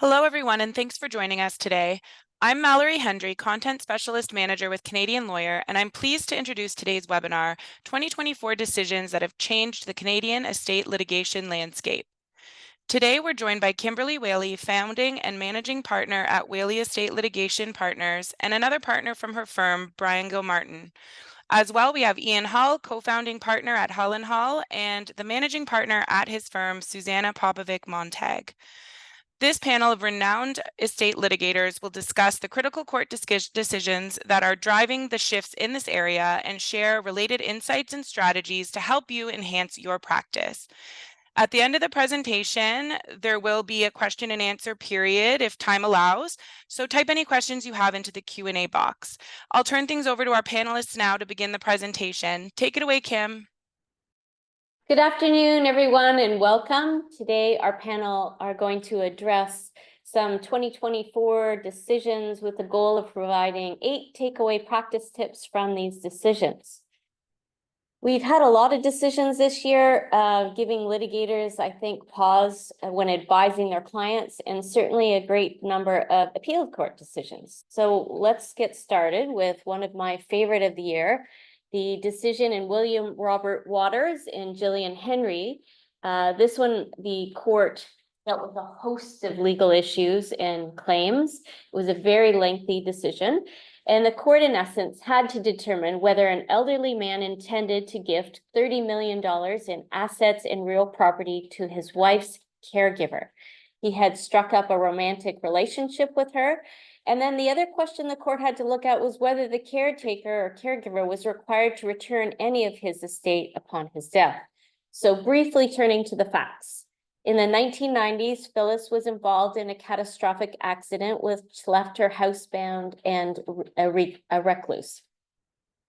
Hello, everyone, and thanks for joining us today. I'm Mallory Hendry, Content Specialist Manager with Canadian Lawyer, and I'm pleased to introduce today's webinar, 2024 Decisions That Have Changed the Canadian Estate Litigation Landscape. Today, we're joined by Kimberly Whaley, founding and managing partner at Whaley Estate Litigation Partners, and another partner from her firm, Bryan Gilmartin. As well, we have Ian Hull, co-founding partner at Hull & Hull, and the managing partner at his firm, Suzana Popovic-Montag. This panel of renowned estate litigators will discuss the critical court decisions that are driving the shifts in this area and share related insights and strategies to help you enhance your practice. At the end of the presentation, there will be a question and answer period if time allows, so type any questions you have into the Q&A box. I'll turn things over to our panelists now to begin the presentation. Take it away, Kim. Good afternoon, everyone, and welcome. Today, our panel are going to address some 2024 decisions with the goal of providing 8 takeaway practice tips from these decisions. We've had a lot of decisions this year, giving litigators, I think, pause when advising their clients, and certainly a great number of appeal court decisions. So let's get started with one of my favorite of the year, the decision in William Robert Waters and Gillian Henry. This one, the court dealt with a host of legal issues and claims. It was a very lengthy decision. And the court, in essence, had to determine whether an elderly man intended to gift $30 million in assets and real property to his wife's caregiver. He had struck up a romantic relationship with her. And then the other question the court had to look at was whether the caretaker or caregiver was required to return any of his estate upon his death. So briefly turning to the facts. In the 1990s, Phyllis was involved in a catastrophic accident which left her housebound and a recluse.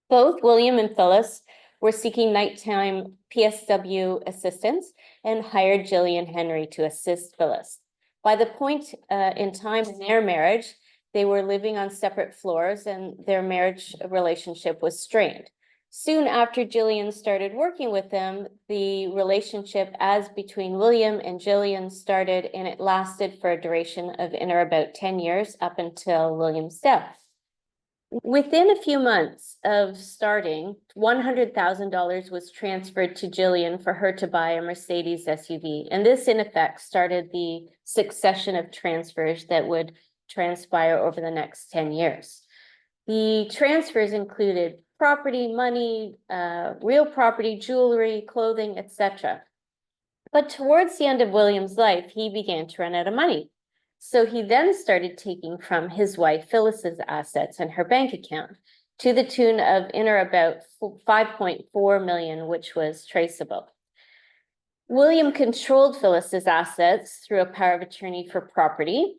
Both William and Phyllis were seeking nighttime PSW assistance and hired Gillian Henry to assist Phyllis. By the point in time in their marriage, they were living on separate floors and their marriage relationship was strained. Soon after Gillian started working with them, the relationship as between William and Gillian started, and it lasted for a duration of in or about 10 years up until William's death. Within a few months of starting, $100,000 was transferred to Gillian for her to buy a Mercedes SUV. And this, in effect, started the succession of transfers that would transpire over the next 10 years. The transfers included property, money, real property, jewelry, clothing, etc. But towards the end of William's life, he began to run out of money. So he then started taking from his wife Phyllis's assets and her bank account to the tune of in or about $5.4 million, which was traceable. William controlled Phyllis's assets through a power of attorney for property,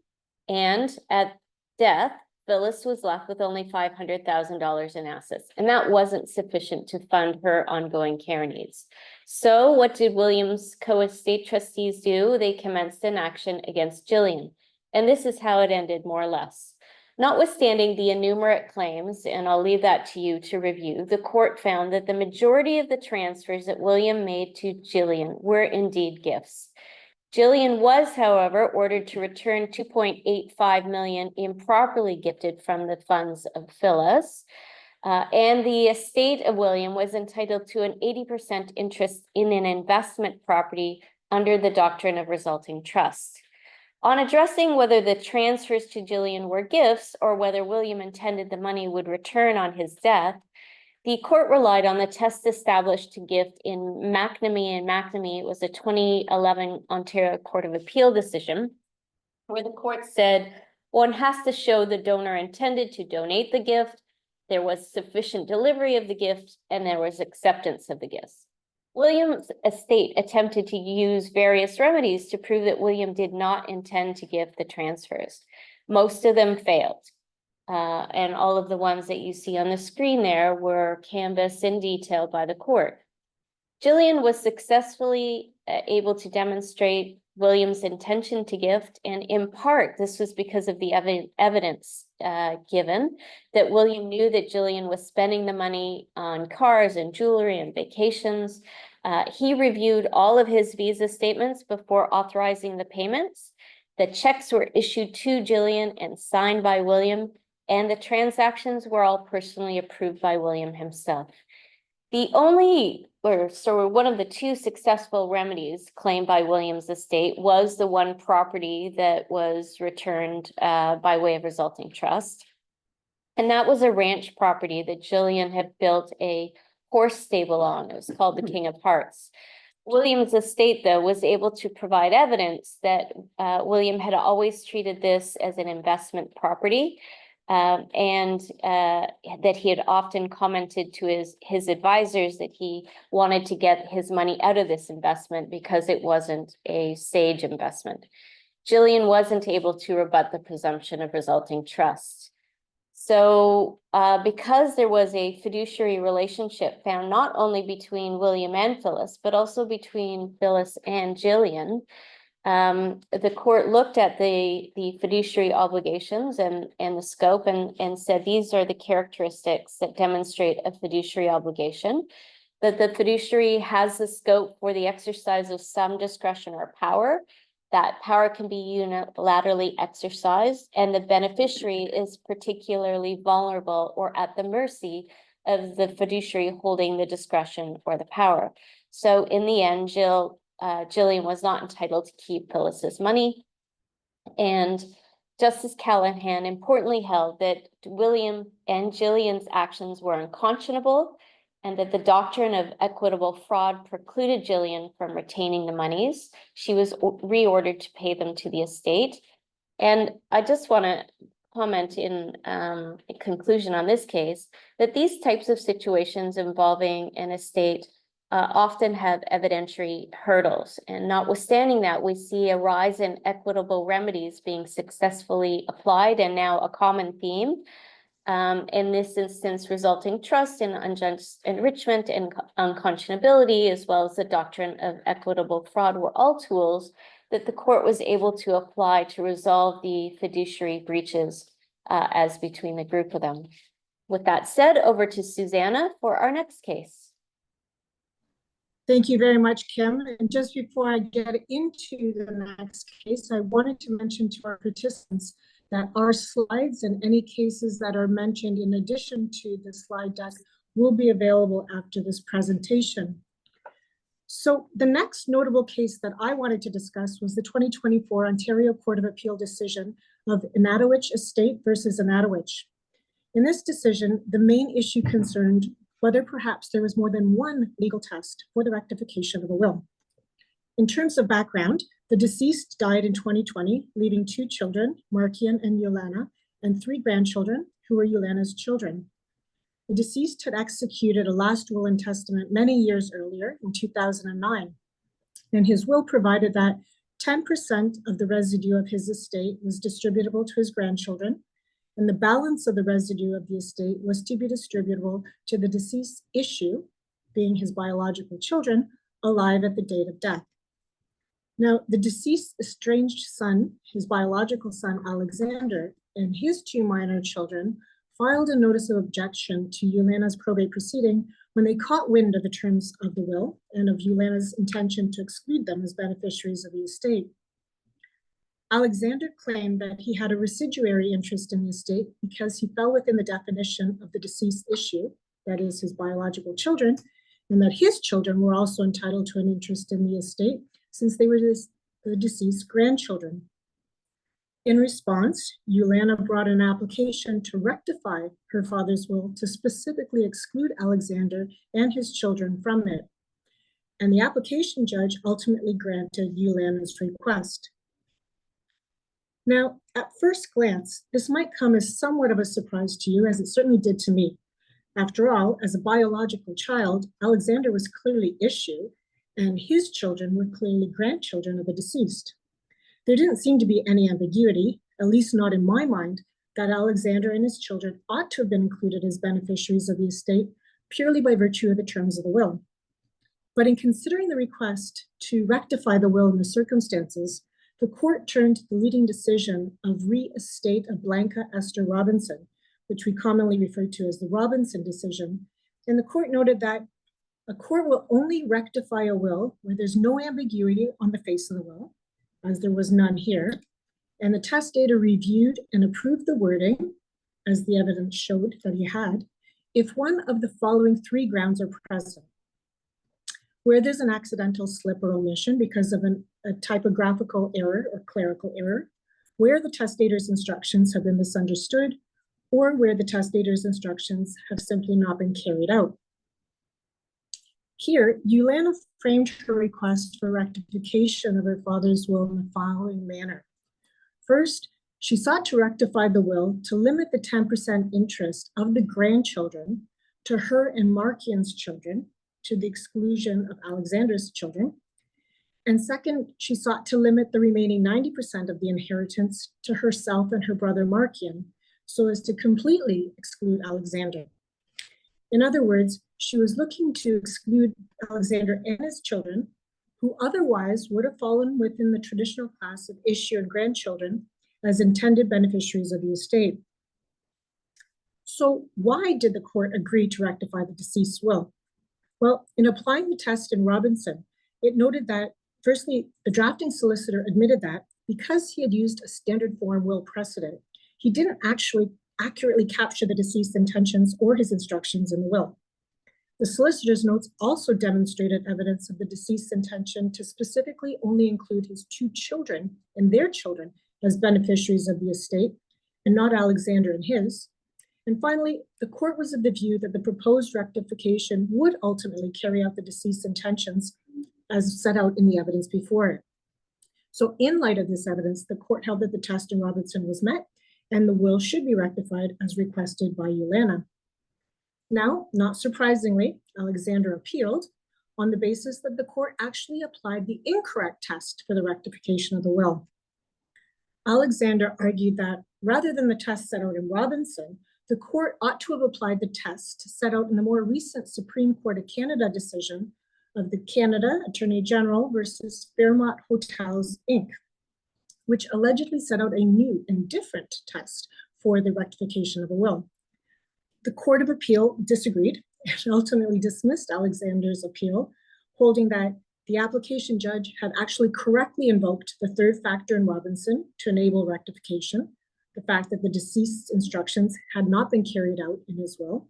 and at death, Phyllis was left with only $500,000 in assets, and that wasn't sufficient to fund her ongoing care needs. So what did William's co-estate trustees do? They commenced an action against Gillian, and this is how it ended, more or less. Notwithstanding the innumerate claims, and I'll leave that to you to review, the court found that the majority of the transfers that William made to Gillian were indeed gifts. Gillian was, however, ordered to return $2.85 million improperly gifted from the funds of Phyllis, and the estate of William was entitled to an 80% interest in an investment property under the doctrine of resulting trust. On addressing whether the transfers to Gillian were gifts or whether William intended the money would return on his death, the court relied on the test established to gift in McNamee and McNamee. It was a 2011 Ontario Court of Appeal decision, where the court said one has to show the donor intended to donate the gift, there was sufficient delivery of the gift, and there was acceptance of the gifts. William's estate attempted to use various remedies to prove that William did not intend to give the transfers. Most of them failed. And all of the ones that you see on the screen there were canvassed in detail by the court. Gillian was successfully able to demonstrate William's intention to gift, and in part, this was because of the evidence given that William knew that Gillian was spending the money on cars and jewelry and vacations. He reviewed all of his visa statements before authorizing the payments. The checks were issued to Jillian and signed by William, and the transactions were all personally approved by William himself. One of the two successful remedies claimed by William's estate was the one property that was returned by way of resulting trust. And that was a ranch property that Jillian had built a horse stable on. It was called the King of Hearts. William's estate, though, was able to provide evidence that William had always treated this as an investment property, and that he had often commented to his advisors that he wanted to get his money out of this investment because it wasn't a sage investment. Jillian wasn't able to rebut the presumption of resulting trust. So because there was a fiduciary relationship found not only between William and Phyllis, but also between Phyllis and Jillian, the court looked at the fiduciary obligations and the scope and said these are the characteristics that demonstrate a fiduciary obligation, that the fiduciary has the scope for the exercise of some discretion or power. That power can be unilaterally exercised, and the beneficiary is particularly vulnerable or at the mercy of the fiduciary holding the discretion or the power. So in the end, Jillian was not entitled to keep Phyllis's money. And Justice Callahan importantly held that William and Jillian's actions were unconscionable, and that the doctrine of equitable fraud precluded Jillian from retaining the monies. She was reordered to pay them to the estate. And I just want to comment in conclusion on this case, that these types of situations involving an estate often have evidentiary hurdles. And notwithstanding that, we see a rise in equitable remedies being successfully applied, and now a common theme. In this instance, resulting trust in unjust enrichment and unconscionability, as well as the doctrine of equitable fraud, were all tools that the court was able to apply to resolve the fiduciary breaches as between the group of them. With that said, over to Suzana for our next case. Thank you very much, Kim. And just before I get into the next case, I wanted to mention to our participants that our slides and any cases that are mentioned in addition to the slide deck will be available after this presentation. So the next notable case that I wanted to discuss was the 2024 Ontario Court of Appeal decision of Anatowich Estate versus Anatowich. In this decision, the main issue concerned whether perhaps there was more than one legal test for the rectification of a will. In terms of background, the deceased died in 2020, leaving 2 children, Markian and Yolana, and 3 grandchildren who were Yolana's children. The deceased had executed a last will and testament many years earlier in 2009, and his will provided that 10% of the residue of his estate was distributable to his grandchildren, and the balance of the residue of the estate was to be distributable to the deceased issue, being his biological children, alive at the date of death. Now, the deceased estranged son, his biological son, Alexander, and his 2 minor children filed a notice of objection to Yolana's probate proceeding when they caught wind of the terms of the will and of Yolana's intention to exclude them as beneficiaries of the estate. Alexander claimed that he had a residuary interest in the estate because he fell within the definition of the deceased issue, that is, his biological children, and that his children were also entitled to an interest in the estate since they were the deceased grandchildren. In response, Yolana brought an application to rectify her father's will to specifically exclude Alexander and his children from it. And the application judge ultimately granted Yolana's request. Now, at first glance, this might come as somewhat of a surprise to you, as it certainly did to me. After all, as a biological child, Alexander was clearly issue, and his children were clearly grandchildren of the deceased. There didn't seem to be any ambiguity, at least not in my mind, that Alexander and his children ought to have been included as beneficiaries of the estate purely by virtue of the terms of the will. But in considering the request to rectify the will in the circumstances, the court turned to the leading decision of re-estate of Blanca Esther Robinson, which we commonly refer to as the Robinson decision. And the court noted that a court will only rectify a will where there's no ambiguity on the face of the will, as there was none here, And the testator reviewed and approved the wording, as the evidence showed that he had, if one of the following three grounds are present. Where there's an accidental slip or omission because of a typographical error or clerical error, where the testator's instructions have been misunderstood, or where the testator's instructions have simply not been carried out. Here, Yulana framed her request for rectification of her father's will in the following manner. First, she sought to rectify the will to limit the 10% interest of the grandchildren to her and Markian's children, to the exclusion of Alexander's children. And second, she sought to limit the remaining 90% of the inheritance to herself and her brother Markian, so as to completely exclude Alexander. In other words, she was looking to exclude Alexander and his children, who otherwise would have fallen within the traditional class of issue and grandchildren as intended beneficiaries of the estate. So why did the court agree to rectify the deceased's will? Well, in applying the test in Robinson, it noted that, firstly, the drafting solicitor admitted that because he had used a standard form will precedent, he didn't actually accurately capture the deceased's intentions or his instructions in the will. The solicitor's notes also demonstrated evidence of the deceased's intention to specifically only include his two children and their children as beneficiaries of the estate, and not Alexander and his. And finally, the court was of the view that the proposed rectification would ultimately carry out the deceased's intentions as set out in the evidence before it. So in light of this evidence, the court held that the test in Robinson was met and the will should be rectified as requested by Yulana. Now, not surprisingly, Alexander appealed on the basis that the court actually applied the incorrect test for the rectification of the will. Alexander argued that rather than the test set out in Robinson, the court ought to have applied the test set out in the more recent Supreme Court of Canada decision of the Canada Attorney General versus Fairmont Hotels, Inc., which allegedly set out a new and different test for the rectification of a will. The Court of Appeal disagreed and ultimately dismissed Alexander's appeal, holding that the application judge had actually correctly invoked the third factor in Robinson to enable rectification, the fact that the deceased's instructions had not been carried out in his will.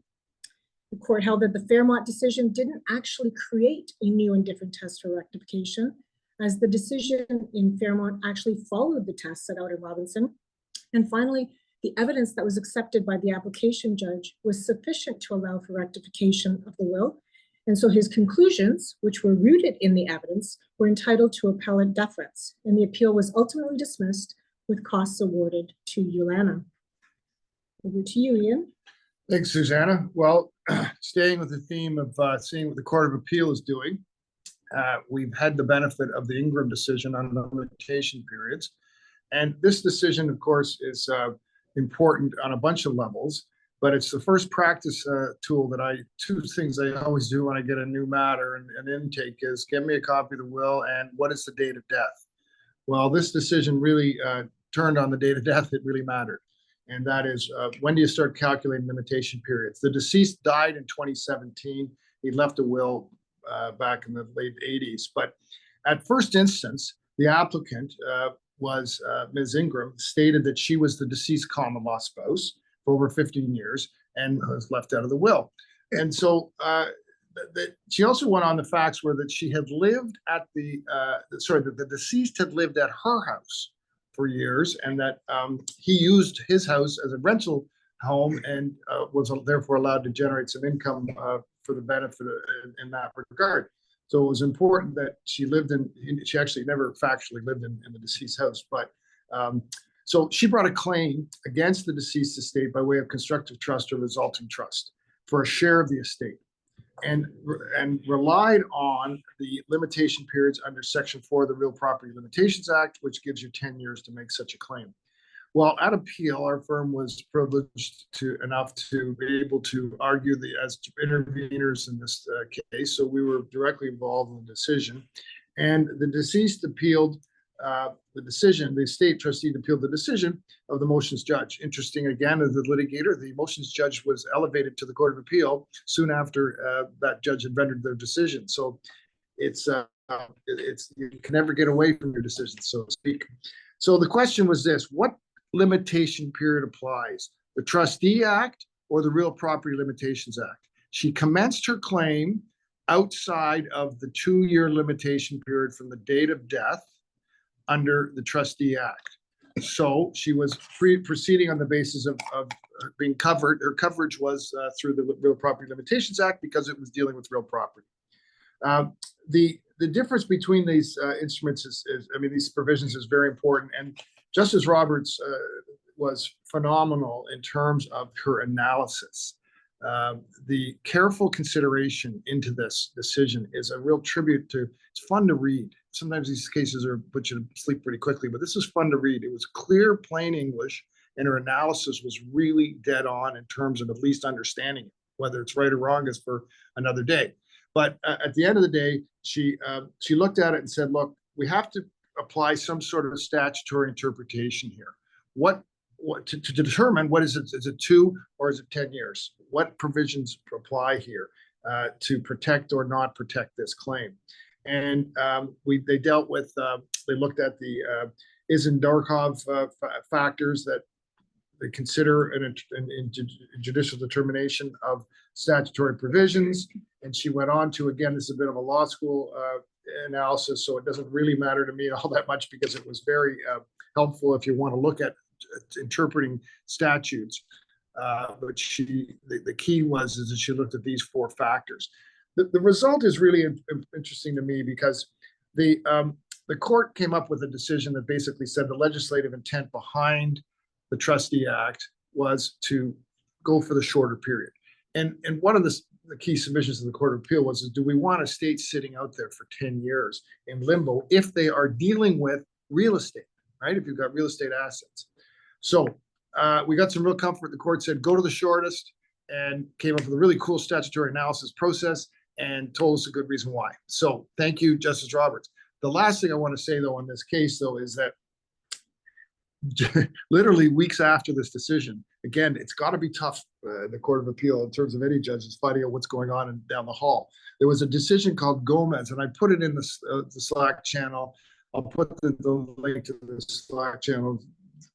The court held that the Fairmont decision didn't actually create a new and different test for rectification, as the decision in Fairmont actually followed the test set out in Robinson. And finally, the evidence that was accepted by the application judge was sufficient to allow for rectification of the will. And so his conclusions, which were rooted in the evidence, were entitled to appellate deference. And the appeal was ultimately dismissed with costs awarded to Yulana. Over to you, Ian. Thanks, Suzana. Well, staying with the theme of seeing what the Court of Appeal is doing, we've had the benefit of the Ingram decision on limitation periods. And this decision, of course, is important on a bunch of levels, but it's the first practice tool that two things I always do when I get a new matter and intake is give me a copy of the will and what is the date of death? Well, this decision really turned on the date of death. It really mattered. And that is, when do you start calculating limitation periods? The deceased died in 2017. He left a will back in the late 80s. But at first instance, the applicant was Ms. Ingram, stated that she was the deceased common law spouse for over 15 years and was left out of the will. And so she also went on the facts were that she had lived at the deceased had lived at her house for years, and that he used his house as a rental home and was therefore allowed to generate some income for the benefit in that regard. So it was important that she actually never factually lived in the deceased house, but so she brought a claim against the deceased estate by way of constructive trust or resulting trust for a share of the estate, and relied on the limitation periods under Section 4 of the Real Property Limitations Act, which gives you 10 years to make such a claim. Well, at appeal, our firm was privileged enough to be able to argue as interveners in this case, so we were directly involved in the decision. And the deceased appealed the decision, the estate trustee appealed the decision of the motions judge. Interesting, again, as the litigator, the motions judge was elevated to the Court of Appeal soon after that judge had rendered their decision. So it's you can never get away from your decision, so to speak. So the question was this: what limitation period applies? The Trustee Act or the Real Property Limitations Act? She commenced her claim outside of the 2-year limitation period from the date of death under the Trustee Act. So she was proceeding on the basis of being covered. Her coverage was through the Real Property Limitations Act because it was dealing with real property. The difference between these instruments is, I mean, these provisions is very important. And Justice Roberts was phenomenal in terms of her analysis. The careful consideration into this decision is a real tribute to, it's fun to read. Sometimes these cases put you to sleep pretty quickly, but this is fun to read. It was clear, plain English, and her analysis was really dead on in terms of at least understanding it. Whether it's right or wrong is for another day. But at the end of the day, she looked at it and said, look, we have to apply some sort of statutory interpretation here. What to determine what is it 2 or is it 10 years? What provisions apply here to protect or not protect this claim? And they dealt with, they looked at the Izendorkov factors that they consider in judicial determination of statutory provisions. And she went on to, again, this is a bit of a law school analysis, so it doesn't really matter to me all that much because it was very helpful if you want to look at interpreting statutes. But the key was that she looked at these 4 factors. The result is really interesting to me because the court came up with a decision that basically said the legislative intent behind the Trustee Act was to go for the shorter period. And one of the key submissions to the Court of Appeal was, do we want a state sitting out there for 10 years in limbo if they are dealing with real estate, right? If you've got real estate assets. So we got some real comfort. The court said, go to the shortest, and came up with a really cool statutory analysis process and told us a good reason why. So thank you, Justice Roberts. The last thing I want to say, though, on this case, though, is that literally weeks after this decision, again, it's got to be tough in the Court of Appeal in terms of any judges finding out what's going on down the hall. There was a decision called Gomez, and I put it in the Slack channel. I'll put the link to the Slack channel,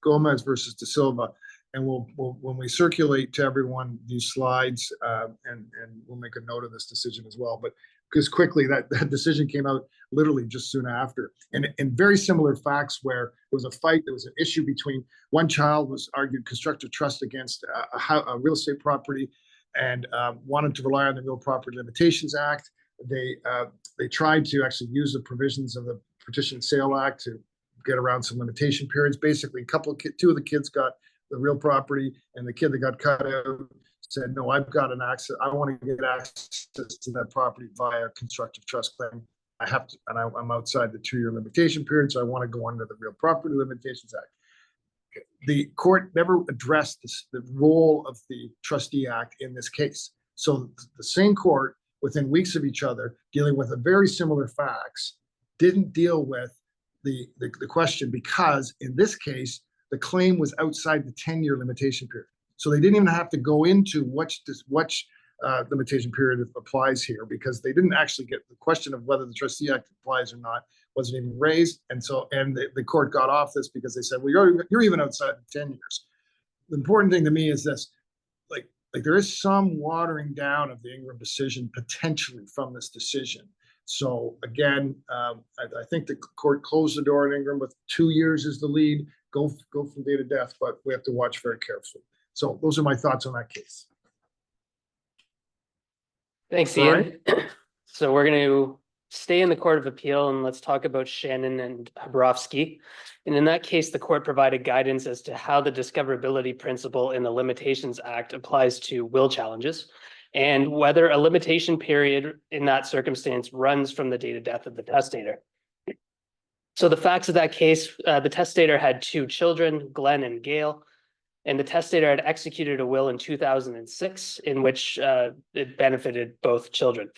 Gomez versus De Silva. And we'll when we circulate to everyone these slides, and we'll make a note of this decision as well. But because quickly that decision came out literally just soon after, and very similar facts where there was a fight, there was an issue between one child was argued constructive trust against a real estate property, and wanted to rely on the Real Property Limitations Act. They tried to actually use the provisions of the Petition and Sale Act to get around some limitation periods. Basically, two of the kids got the real property, and the kid that got cut out said, no, I've got an access. I want to get access to that property via constructive trust claim. I have to, and I'm outside the 2-year limitation period, so I want to go under the Real Property Limitations Act. The court never addressed the role of the Trustee Act in this case. So the same court, within weeks of each other, dealing with a very similar facts, didn't deal with the question, because in this case, the claim was outside the 10-year limitation period. So they didn't even have to go into which limitation period applies here, because they didn't actually get the question of whether the Trustee Act applies or not wasn't even raised. And so, the court got off this because they said, well, you're even outside the 10 years. The important thing to me is this, like there is some watering down of the Ingram decision potentially from this decision. So again, I think the court closed the door on Ingram with 2 years as the lead. Go from day to death, but we have to watch very carefully. So those are my thoughts on that case. Thanks, Bryan? Ian. So we're going to stay in the Court of Appeal, and let's talk about Shannon and Habrowski. And in that case, the court provided guidance as to how the discoverability principle in the Limitations Act applies to will challenges, and whether a limitation period in that circumstance runs from the date of death of the testator. So the facts of that case, the testator had 2 children, Glenn and Gail, and the testator had executed a will in 2006 in which it benefited both children.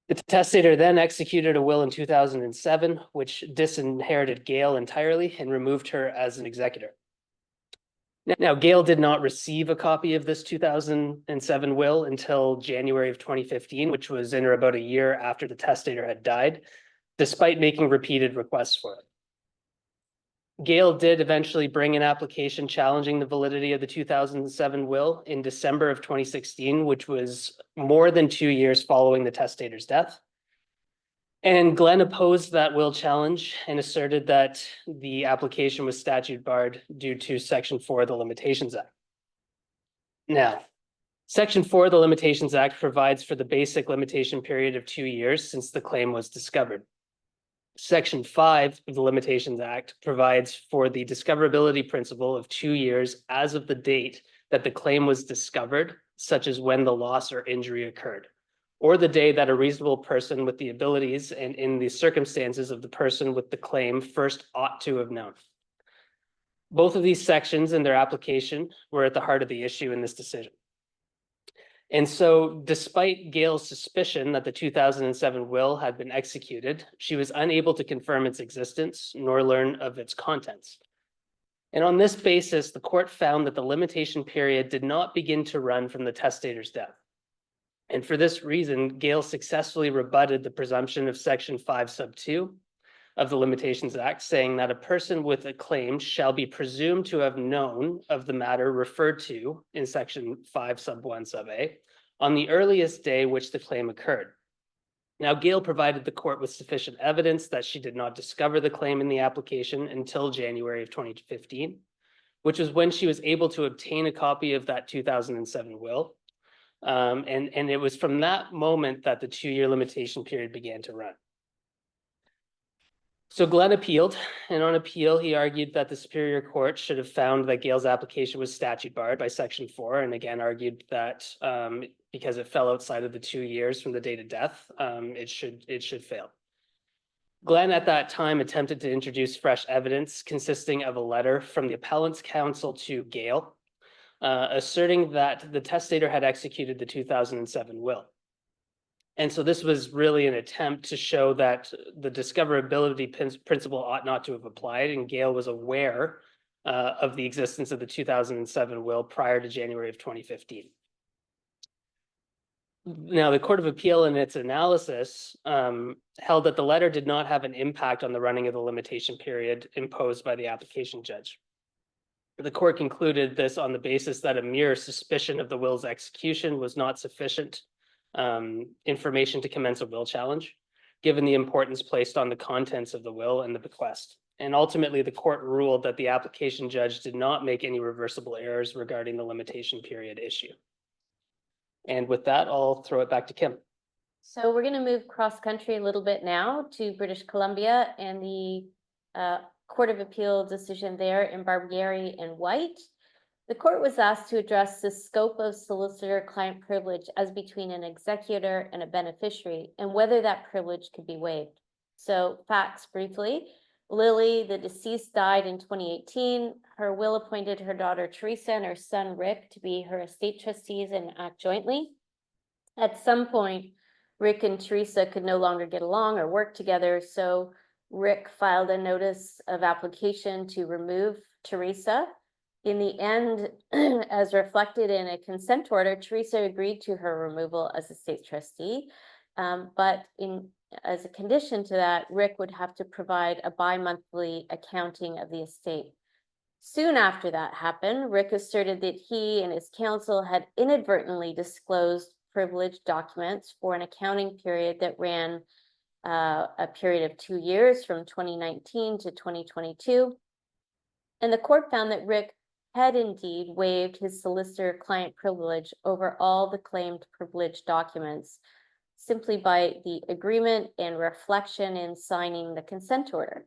The testator then executed a will in 2007, which disinherited Gail entirely and removed her as an executor. Now, Gail did not receive a copy of this 2007 will until January of 2015, which was in or about a year after the testator had died, despite making repeated requests for it. Gail did eventually bring an application challenging the validity of the 2007 will in December of 2016, which was more than 2 years following the testator's death. And Glenn opposed that will challenge and asserted that the application was statute barred due to Section 4 of the Limitations Act. Now, Section 4 of the Limitations Act provides for the basic limitation period of 2 years since the claim was discovered. Section 5 of the Limitations Act provides for the discoverability principle of 2 years as of the date that the claim was discovered, such as when the loss or injury occurred, or the day that a reasonable person with the abilities and in the circumstances of the person with the claim first ought to have known. Both of these sections and their application were at the heart of the issue in this decision. And so despite Gail's suspicion that the 2007 will had been executed, she was unable to confirm its existence nor learn of its contents. And on this basis, the court found that the limitation period did not begin to run from the testator's death. And for this reason, Gail successfully rebutted the presumption of Section 5 sub 2 of the Limitations Act, saying that a person with a claim shall be presumed to have known of the matter referred to in Section 5 sub 1 sub A on the earliest day which the claim occurred. Now, Gail provided the court with sufficient evidence that she did not discover the claim in the application until January of 2015, which was when she was able to obtain a copy of that 2007 will. And it was from that moment that the 2-year limitation period began to run. So Glenn appealed, and on appeal, he argued that the Superior Court should have found that Gail's application was statute barred by Section 4, and again argued that because it fell outside of the 2 years from the date of death, it should fail. Glenn at that time attempted to introduce fresh evidence consisting of a letter from the appellant's counsel to Gail, asserting that the testator had executed the 2007 will. And so this was really an attempt to show that the discoverability principle ought not to have applied, and Gail was aware of the existence of the 2007 will prior to January of 2015. Now, the Court of Appeal in its analysis held that the letter did not have an impact on the running of the limitation period imposed by the application judge. The court concluded this on the basis that a mere suspicion of the will's execution was not sufficient information to commence a will challenge, given the importance placed on the contents of the will and the bequest. And ultimately, the court ruled that the application judge did not make any reversible errors regarding the limitation period issue. And with that, I'll throw it back to Kim. So we're going to move cross-country a little bit now to British Columbia and the Court of Appeal decision there in Barbieri and White. The court was asked to address the scope of solicitor-client privilege as between an executor and a beneficiary, and whether that privilege could be waived. So facts briefly, Lily, the deceased, died in 2018. Her will appointed her daughter Teresa and her son Rick to be her estate trustees and act jointly. At some point, Rick and Teresa could no longer get along or work together, so Rick filed a notice of application to remove Teresa. In the end, as reflected in a consent order, Teresa agreed to her removal as a state trustee, but as a condition to that, Rick would have to provide a bi-monthly accounting of the estate. Soon after that happened, Rick asserted that he and his counsel had inadvertently disclosed privileged documents for an accounting period that ran a period of 2 years from 2019 to 2022. And the court found that Rick had indeed waived his solicitor-client privilege over all the claimed privileged documents simply by the agreement and reflection in signing the consent order.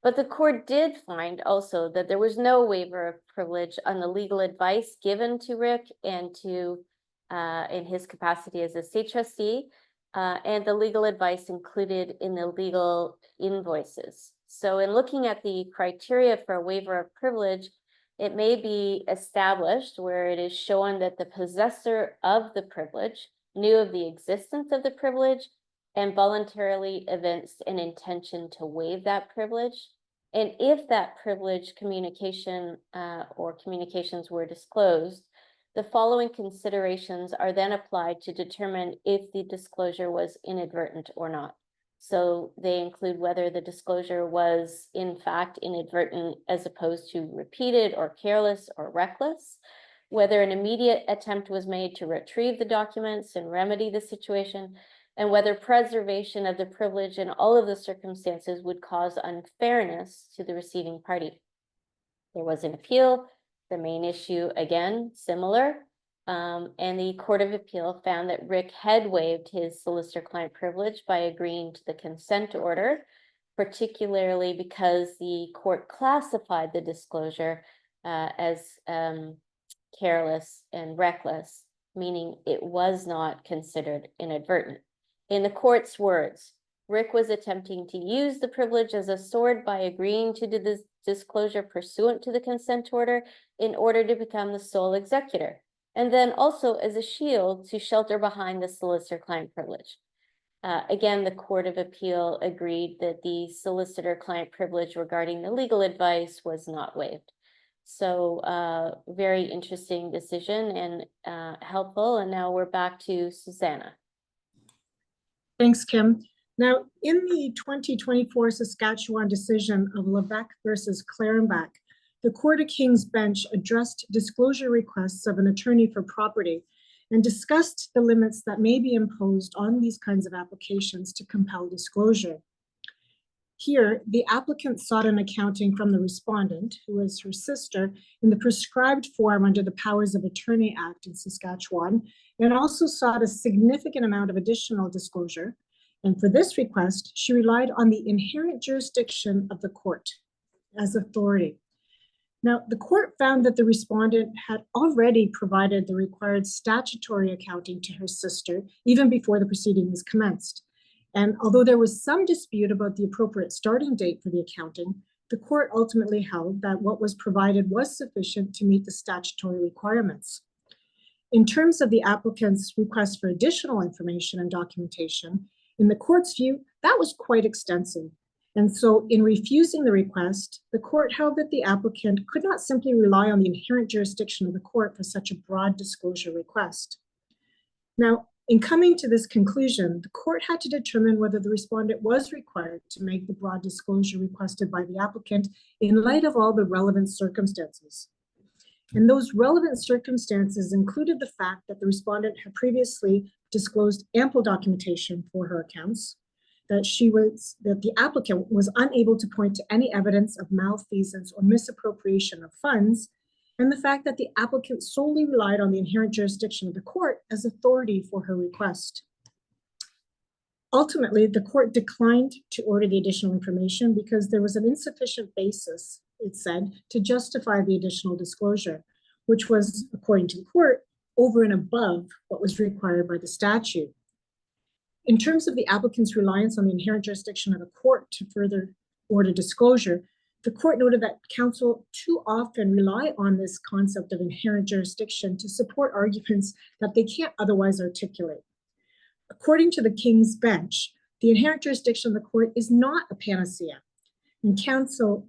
But the court did find also that there was no waiver of privilege on the legal advice given to Rick and to in his capacity as a state trustee, and the legal advice included in the legal invoices. So in looking at the criteria for a waiver of privilege, it may be established where it is shown that the possessor of the privilege knew of the existence of the privilege and voluntarily evinced an intention to waive that privilege. And if that privilege communication or communications were disclosed, the following considerations are then applied to determine if the disclosure was inadvertent or not. So they include whether the disclosure was in fact inadvertent as opposed to repeated or careless or reckless, whether an immediate attempt was made to retrieve the documents and remedy the situation, and whether preservation of the privilege in all of the circumstances would cause unfairness to the receiving party. There was an appeal. The main issue, again, similar. And the Court of Appeal found that Rick had waived his solicitor-client privilege by agreeing to the consent order, particularly because the court classified the disclosure as careless and reckless, meaning it was not considered inadvertent. In the court's words, Rick was attempting to use the privilege as a sword by agreeing to do this disclosure pursuant to the consent order in order to become the sole executor, and then also as a shield to shelter behind the solicitor-client privilege. Again, the Court of Appeal agreed that the solicitor-client privilege regarding the legal advice was not waived. So very interesting decision and helpful. And now we're back to Suzana. Thanks, Kim. Now, in the 2024 Saskatchewan decision of Levesque versus Clarenbach, the Court of King's Bench addressed disclosure requests of an attorney for property and discussed the limits that may be imposed on these kinds of applications to compel disclosure. Here, the applicant sought an accounting from the respondent, who is her sister, in the prescribed form under the Powers of Attorney Act in Saskatchewan, and also sought a significant amount of additional disclosure. And for this request, she relied on the inherent jurisdiction of the court as authority. Now, the court found that the respondent had already provided the required statutory accounting to her sister, even before the proceeding was commenced. And although there was some dispute about the appropriate starting date for the accounting, the court ultimately held that what was provided was sufficient to meet the statutory requirements. In terms of the applicant's request for additional information and documentation, in the court's view, that was quite extensive. And so in refusing the request, the court held that the applicant could not simply rely on the inherent jurisdiction of the court for such a broad disclosure request. Now, in coming to this conclusion, the court had to determine whether the respondent was required to make the broad disclosure requested by the applicant in light of all the relevant circumstances. And those relevant circumstances included the fact that the respondent had previously disclosed ample documentation for her accounts, that the applicant was unable to point to any evidence of malfeasance or misappropriation of funds, and the fact that the applicant solely relied on the inherent jurisdiction of the court as authority for her request. Ultimately, the court declined to order the additional information because there was an insufficient basis, it said, to justify the additional disclosure, which was, according to the court, over and above what was required by the statute. In terms of the applicant's reliance on the inherent jurisdiction of the court to further order disclosure, the court noted that counsel too often rely on this concept of inherent jurisdiction to support arguments that they can't otherwise articulate. According to the King's Bench, the inherent jurisdiction of the court is not a panacea, and counsel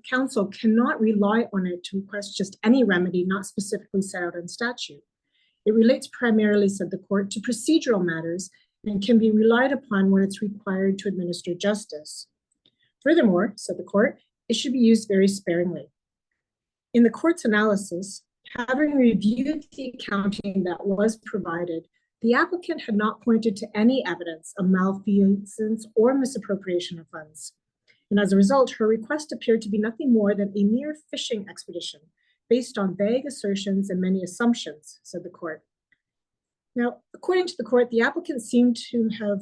cannot rely on it to request just any remedy not specifically set out in statute. It relates primarily, said the court, to procedural matters and can be relied upon when it's required to administer justice. Furthermore, said the court, it should be used very sparingly. In the court's analysis, having reviewed the accounting that was provided, the applicant had not pointed to any evidence of malfeasance or misappropriation of funds. And as a result, her request appeared to be nothing more than a mere fishing expedition based on vague assertions and many assumptions, said the court. Now, according to the court, the applicant seemed to have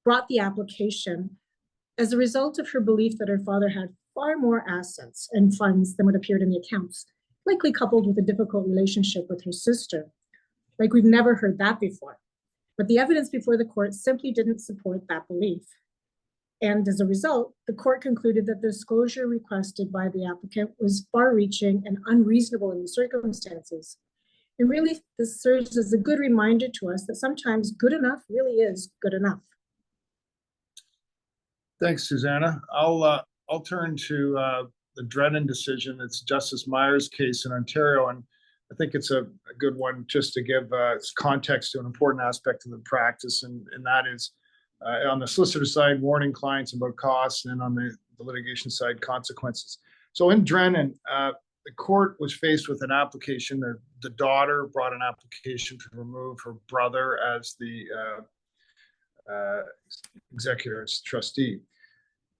brought the application as a result of her belief that her father had far more assets and funds than what appeared in the accounts, likely coupled with a difficult relationship with her sister. Like, we've never heard that before. But the evidence before the court simply didn't support that belief. And as a result, the court concluded that the disclosure requested by the applicant was far-reaching and unreasonable in the circumstances. And really, this serves as a good reminder to us that sometimes good enough really is good enough. Thanks, Suzana. I'll turn to the Drennan decision. It's Justice Meyer's case in Ontario, and I think it's a good one just to give context to an important aspect of the practice, and that is On the solicitor side, warning clients about costs, and on the litigation side, consequences. So in Drennan, the court was faced with an application. The daughter brought an application to remove her brother as the executor, as trustee.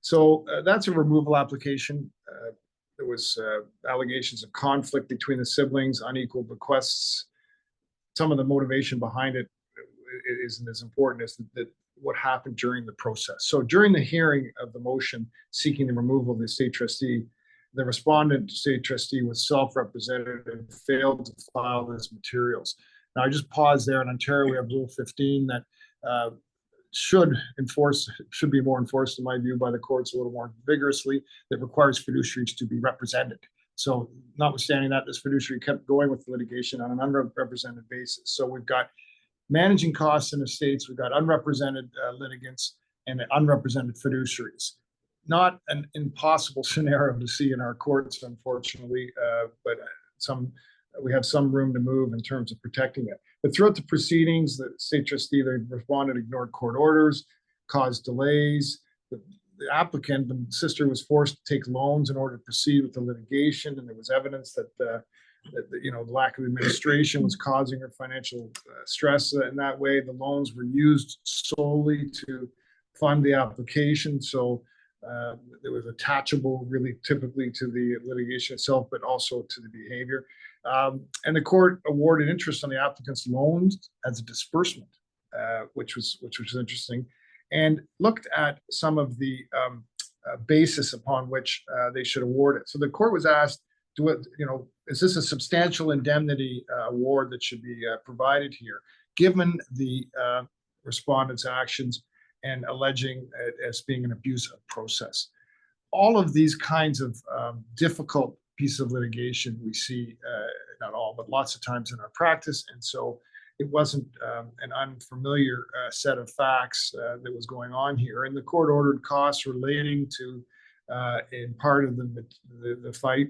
So that's a removal application. There was allegations of conflict between the siblings, unequal bequests. Some of the motivation behind it isn't as important as what happened during the process. So during the hearing of the motion seeking the removal of the estate trustee, the respondent state trustee was self-represented and failed to file his materials. Now I just pause there. In Ontario, we have Rule 15 that should be more enforced, in my view, by the courts a little more vigorously, that requires fiduciaries to be represented. So notwithstanding that, this fiduciary kept going with litigation on an unrepresented basis. So we've got managing costs in estates, we've got unrepresented litigants and unrepresented fiduciaries. Not an impossible scenario to see in our courts, unfortunately, but we have some room to move in terms of protecting it. But throughout the proceedings, the state trustee, they responded, ignored court orders, caused delays. The applicant, the sister, was forced to take loans in order to proceed with the litigation, and there was evidence that the lack of administration was causing her financial stress. In that way, the loans were used solely to fund the application. So it was attachable really typically to the litigation itself, but also to the behavior. And the court awarded interest on the applicant's loans as a disbursement, which was interesting, and looked at some of the basis upon which they should award it. So the court was asked, is this a substantial indemnity award that should be provided here, given the respondent's actions and alleging it as being an abusive process? All of these kinds of difficult pieces of litigation we see, not all, but lots of times in our practice. And so it wasn't an unfamiliar set of facts that was going on here. And the court ordered costs relating to, in part of the fight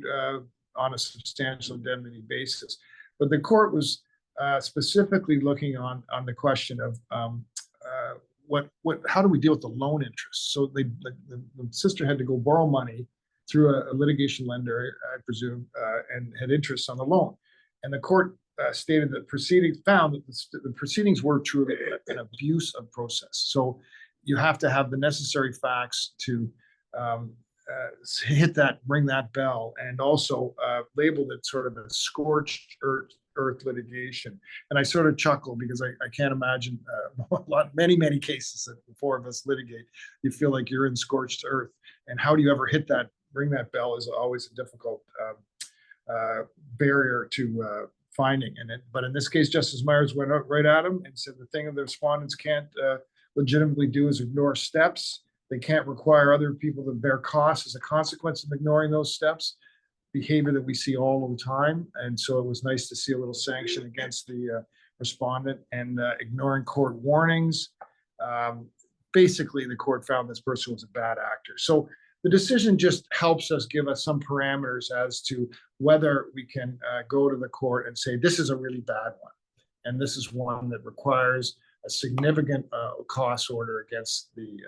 on a substantial indemnity basis. But the court was specifically looking on the question of how do we deal with the loan interest? So the sister had to go borrow money through a litigation lender, I presume, and had interest on the loan. And the court stated that found that the proceedings were truly an abuse of process. So you have to have the necessary facts to ring that bell, and also labeled it sort of a scorched earth litigation. And I sort of chuckle because I can't imagine many cases that the four of us litigate. You feel like you're in scorched earth, and how do you ever ring that bell is always a difficult barrier to finding. But in this case, Justice Myers went right at him and said the thing that the respondents can't legitimately do is ignore steps. They can't require other people to bear costs as a consequence of ignoring those steps, behavior that we see all the time. And so it was nice to see a little sanction against the respondent and ignoring court warnings. Basically, the court found this person was a bad actor. So the decision just helps us give us some parameters as to whether we can go to the court and say, this is a really bad one. And this is one that requires a significant cost order against the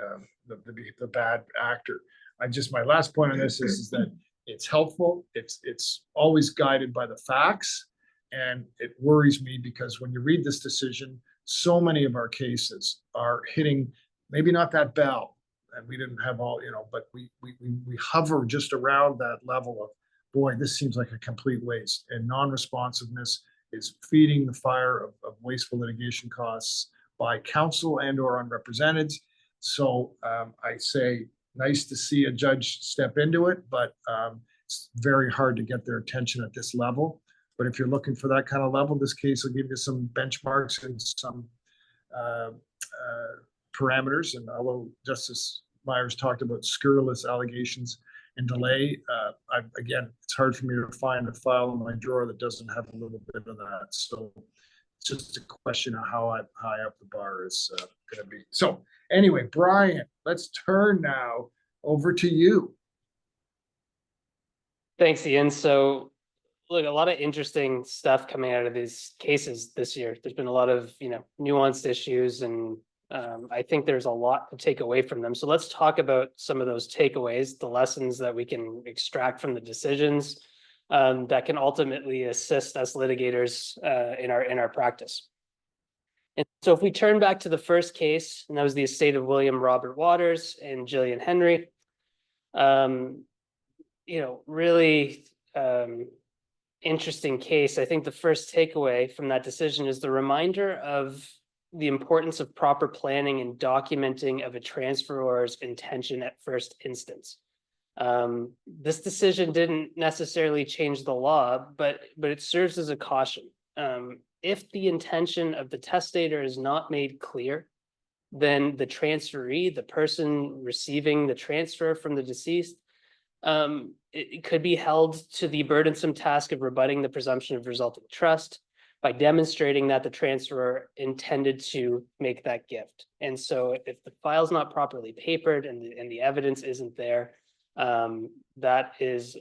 bad actor. My last point on this is that it's helpful. It's always guided by the facts. And it worries me because when you read this decision, so many of our cases are hitting maybe not that bell, and we didn't have all, but we hover just around that level of, boy, this seems like a complete waste. And non-responsiveness is feeding the fire of wasteful litigation costs by counsel and or unrepresented. So I say, nice to see a judge step into it, but it's very hard to get their attention at this level. But if you're looking for that kind of level, this case will give you some benchmarks and some parameters. And although Justice Myers talked about scurrilous allegations and delay, again, it's hard for me to find a file in my drawer that doesn't have a little bit of that. So it's just a question of how high up the bar is going to be. So anyway, Bryan, let's turn now over to you. Thanks, Ian. So look, a lot of interesting stuff coming out of these cases this year. There's been a lot of, nuanced issues and I think there's a lot to take away from them. So let's talk about some of those takeaways, the lessons that we can extract from the decisions that can ultimately assist us litigators in our practice. And so if we turn back to the first case, and that was the estate of William Robert Waters and Gillian Henry, really interesting case. I think the first takeaway from that decision is the reminder of the importance of proper planning and documenting of a transferor's intention at first instance. This decision didn't necessarily change the law, but it serves as a caution. If the intention of the testator is not made clear, then the transferee, the person receiving the transfer from the deceased, it could be held to the burdensome task of rebutting the presumption of resulting trust by demonstrating that the transferor intended to make that gift. And so if the file's not properly papered and the evidence isn't there, that is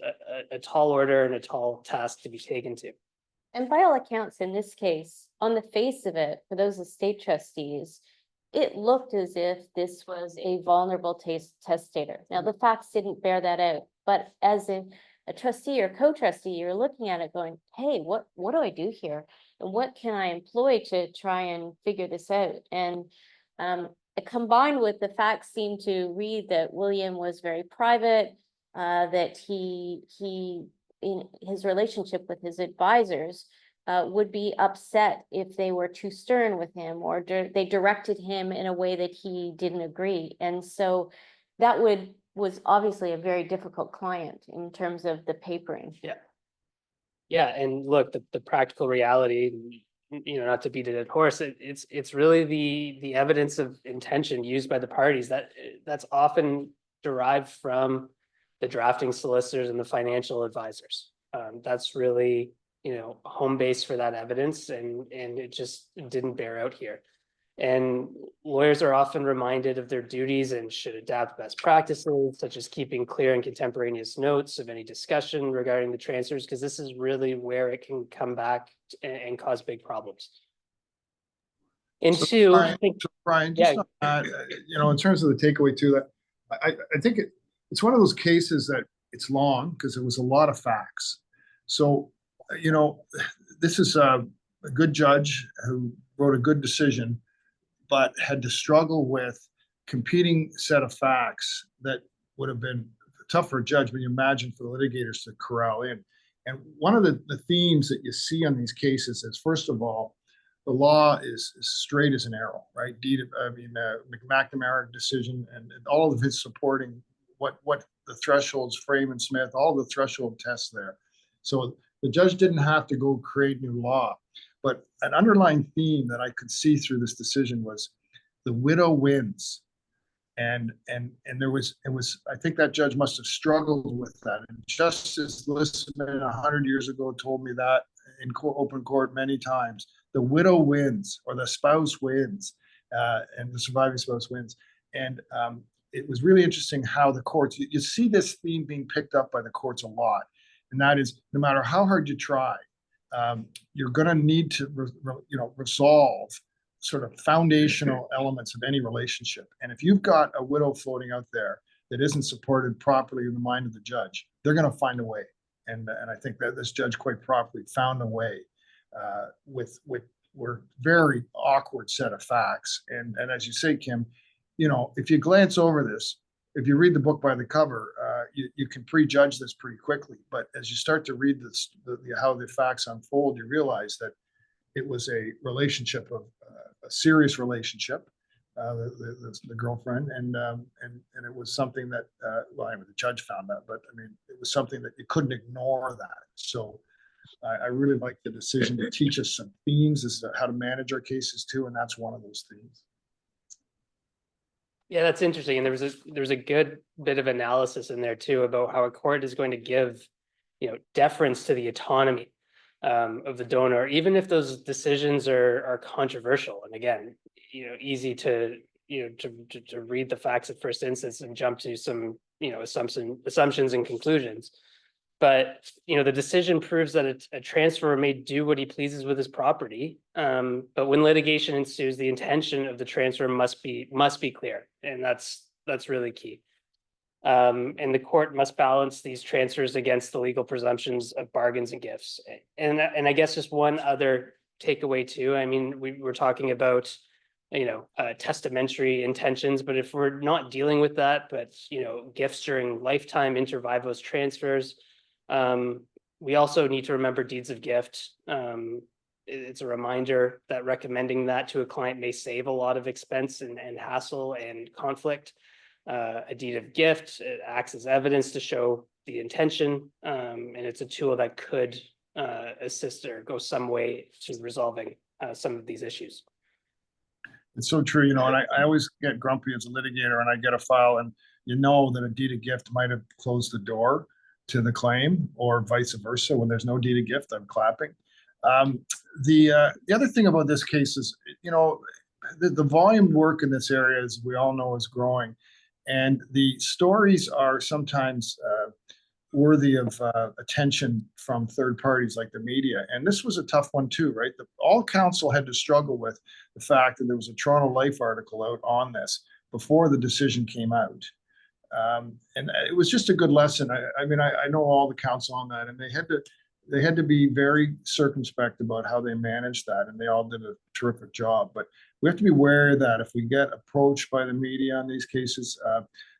a tall order and a tall task to be taken to. And by all accounts, in this case, on the face of it, for those estate trustees, it looked as if this was a vulnerable testator. Now, the facts didn't bear that out, but as a trustee or co-trustee, you're looking at it going, hey, what do I do here? And what can I employ to try and figure this out? And combined with the facts seem to read that William was very private, that he in his relationship with his advisors would be upset if they were too stern with him or they directed him in a way that he didn't agree. And so that was obviously a very difficult client in terms of the papering. Yeah, and look, the practical reality, not to beat a dead horse, it's really the evidence of intention used by the parties that's often derived from the drafting solicitors and the financial advisors. That's really, home base for that evidence, and it just didn't bear out here. And lawyers are often reminded of their duties and should adapt best practices, such as keeping clear and contemporaneous notes of any discussion regarding the transfers, because this is really where it can come back and cause big problems. And So, two, Bryan, I think, Bryan, just on that, in terms of the takeaway too, that I think it's one of those cases that it's long because it was a lot of facts. So, this is a good judge who wrote a good decision, but had to struggle with competing set of facts that would have been tough for a judge, but you imagine for the litigators to corral in. And one of the themes that you see on these cases is, first of all, the law is straight as an arrow, right? McNamara decision and all of his supporting what the thresholds, Frame and Smith, all the threshold tests there. So the judge didn't have to go create new law. But an underlying theme that I could see through this decision was the widow wins. And I think that judge must have struggled with that. And Justice Lissman 100 years ago told me that in open court many times. The widow wins, or the spouse wins, and the surviving spouse wins. And it was really interesting how the courts, you see this theme being picked up by the courts a lot. And that is, no matter how hard you try, you're going to need to resolve sort of foundational elements of any relationship. And if you've got a widow floating out there that isn't supported properly in the mind of the judge, they're going to find a way. And I think that this judge quite properly found a way with very awkward set of facts. And as you say, Kim, if you glance over this, if you read the book by the cover, you can prejudge this pretty quickly. But as you start to read how the facts unfold, you realize that it was a relationship of a serious relationship, the girlfriend, and it was something that the judge found that, but I mean, it was something that you couldn't ignore that. So I really like the decision to teach us some themes as to how to manage our cases too, and that's one of those themes. Yeah, that's interesting. And there's a good bit of analysis in there too about how a court is going to give, deference to the autonomy of the donor, even if those decisions are controversial. And again, easy to read the facts at first instance and jump to some, assumptions and conclusions. But, you know, the decision proves that a transferor may do what he pleases with his property. But when litigation ensues, the intention of the transfer must be clear, and that's really key. And the court must balance these transfers against the legal presumptions of bargains and gifts. And I guess just one other takeaway too. I mean, we were talking about, you know, testamentary intentions, but if we're not dealing with that, but, you know, gifts during lifetime inter vivos transfers, we also need to remember deeds of gift. It's a reminder that recommending that to a client may save a lot of expense and hassle and conflict. A deed of gift, it acts as evidence to show the intention, and it's a tool that could assist or go some way to resolving some of these issues. It's so true, you know, and I always get grumpy as a litigator, and I get a file and you know that a deed of gift might have closed the door to the claim, or vice versa. When there's no deed of gift, I'm clapping. The other thing about this case is, you know, the volume work in this area, as we all know, is growing, and the stories are sometimes worthy of attention from third parties like the media. And this was a tough one too, right? All counsel had to struggle with the fact that there was a Toronto Life article out on this before the decision came out. And it was just a good lesson. I mean, I know all the counsel on that, and they had to be very circumspect about how they managed that, and they all did a terrific job. But we have to be aware that if we get approached by the media on these cases,